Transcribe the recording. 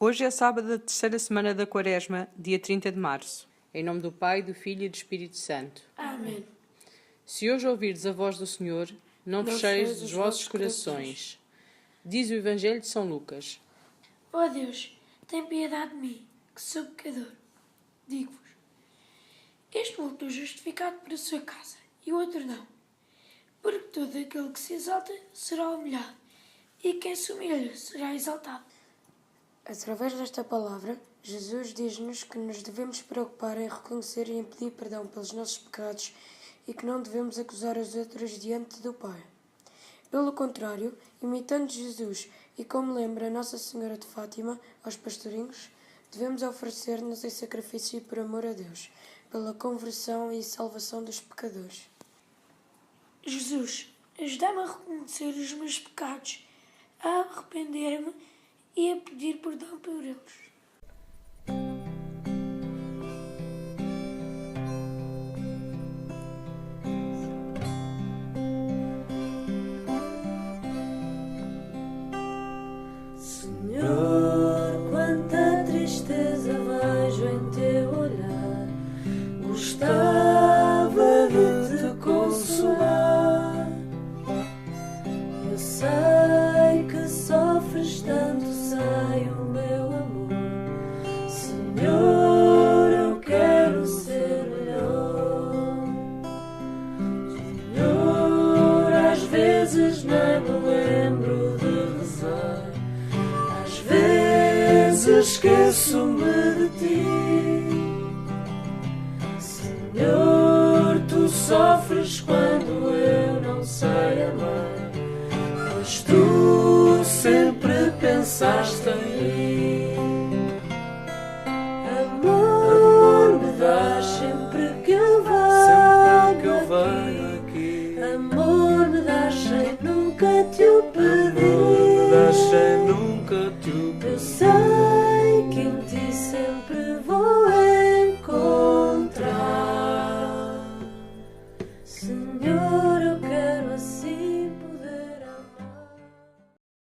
Hoje é sábado da terceira semana da Quaresma, dia 30 de março. Em nome do Pai, do Filho e do Espírito Santo. Amém. Se hoje ouvirdes a voz do Senhor, não fecheis os vossos corações. Diz o Evangelho de São Lucas. Ó Deus, tem piedade de mim, que sou pecador. Digo-vos, este voltou justificado para a sua casa, e o outro não. Porque todo aquele que se exalta será humilhado, e quem se humilha será exaltado. Através desta palavra, Jesus diz-nos que nos devemos preocupar em reconhecer e em pedir perdão pelos nossos pecados e que não devemos acusar os outros diante do Pai. Pelo contrário, imitando Jesus e como lembra Nossa Senhora de Fátima aos pastorinhos, devemos oferecer-nos em sacrifício por amor a Deus, pela conversão e salvação dos pecadores. Jesus, ajuda-me a reconhecer os meus pecados, a arrepender-me e a pedir perdão por eles. Senhor, quanta tristeza vejo em teu olhar. Gostava de te consolar. Eu sei que sofres tanto, sei o meu amor. Senhor, eu quero ser melhor. Senhor, às vezes nem me lembro de rezar. Às vezes esqueço-me de ti. Senhor, tu sofres quando eu não sei amar, pois tu sempre pensaste em mim. Amor me dás sempre que eu venho aqui. Amor me dás sem nunca te o pedir. Eu sei